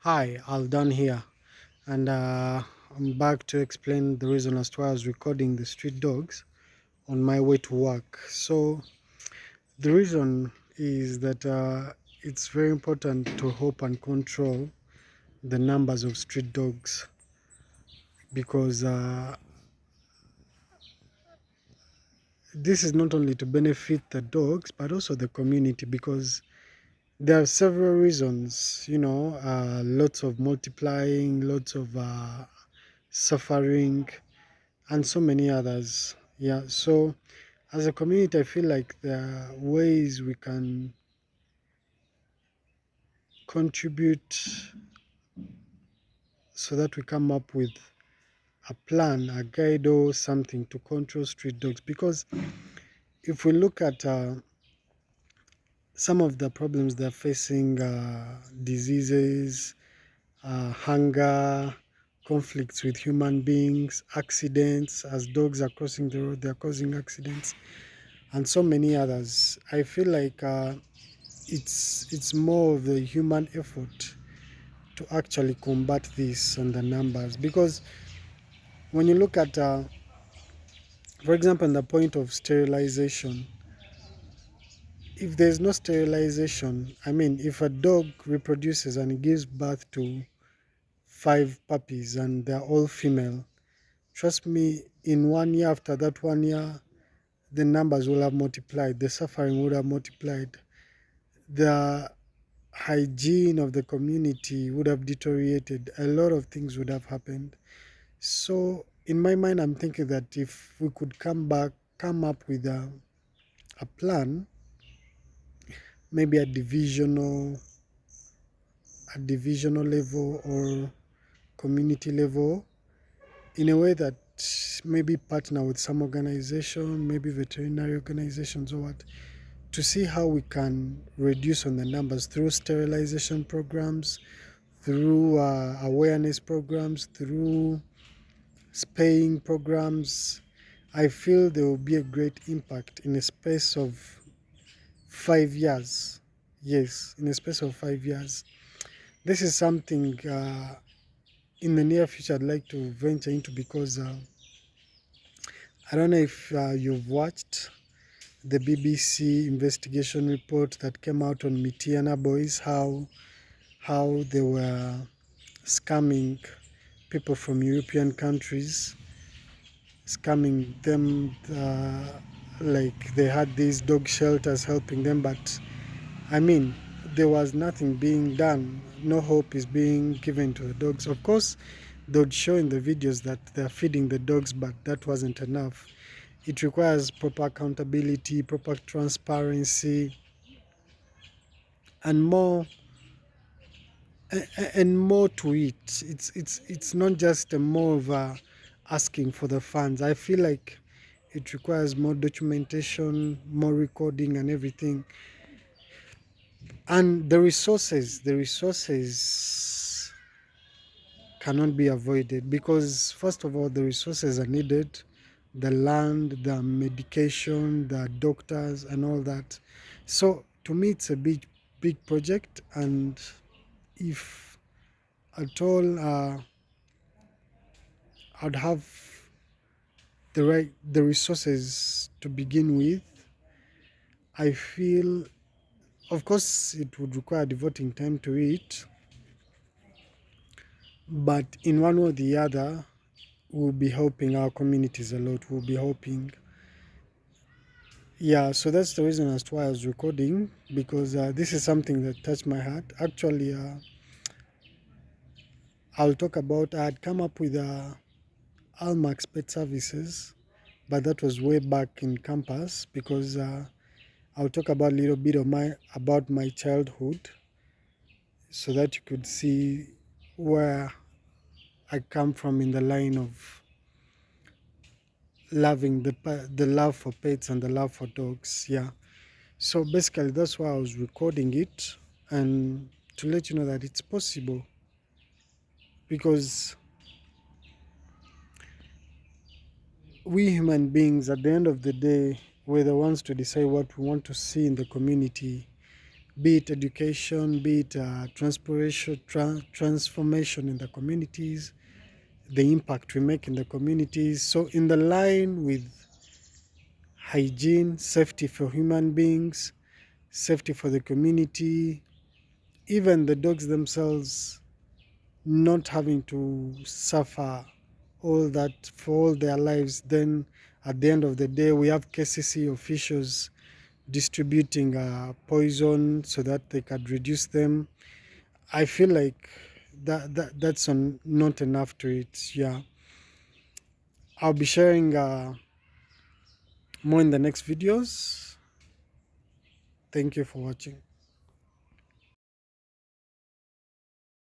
Hi, Al done here, and I'm back to explain the reason as to why I was recording the street dogs on my way to work. So, the reason is that it's very important to hope and control the numbers of street dogs because this is not only to benefit the dogs but also the community because there are several reasons, lots of multiplying, lots of suffering and so many others. Yeah, so as a community, I feel like there are ways we can contribute so that we come up with a plan, a guide, or something to control street dogs. Because if we look at some of the problems they're facing, diseases, hunger, conflicts with human beings, accidents, as dogs are crossing the road, they're causing accidents, and so many others. I feel like it's more of the human effort to actually combat this and the numbers, because when you look at for example, in the point of sterilization, if there's no sterilization, I mean, if a dog reproduces and gives birth to 5 puppies and they're all female, trust me, in 1 year, after that 1 year, the numbers will have multiplied, the suffering would have multiplied, the hygiene of the community would have deteriorated, a lot of things would have happened. So in my mind, I'm thinking that if we could come up with a plan, maybe a divisional level or community level, in a way that maybe partner with some organization, maybe veterinary organizations or what, to see how we can reduce on the numbers through sterilization programs, through awareness programs, through spaying programs. I feel there will be a great impact in a space of 5 years. Yes, in a space of 5 years. This is something in the near future I'd like to venture into because I don't know if you've watched the BBC investigation report that came out on Mitiana boys, how they were scamming people from European countries, scamming them, like they had these dog shelters helping them, but I mean, there was nothing being done. No hope is being given to the dogs. Of course, they would show in the videos that they're feeding the dogs, but that wasn't enough. It requires proper accountability, proper transparency, and more to it. It's not just a more of a asking for the funds. I feel like it requires more documentation, more recording, and everything. And the resources cannot be avoided because, first of all, the resources are needed: the land, the medication, the doctors, and all that. So to me, it's a big project, and if at all I'd have the resources to begin with, I feel, of course, it would require devoting time to it, but in one way or the other, we'll be helping our communities a lot. We'll be helping. Yeah, so that's the reason as to why I was recording, because this is something that touched my heart. Actually, I'll talk about, I had come up with Almax Pet Services, but that was way back in campus, because I'll talk about a little bit of about my childhood so that you could see where I come from in the line of loving the love for pets and the love for dogs. Yeah. So basically, that's why I was recording it, and to let you know that it's possible, because we human beings, at the end of the day, we're the ones to decide what we want to see in the community, be it education, be it transformation in the communities, the impact we make in the communities. So in the line with hygiene, safety for human beings, safety for the community, even the dogs themselves not having to suffer all that for all their lives, then at the end of the day we have KCC officials distributing poison so that they can reduce them. I feel like that's not enough to it. Yeah, I'll be sharing more in the next videos. Thank you for watching.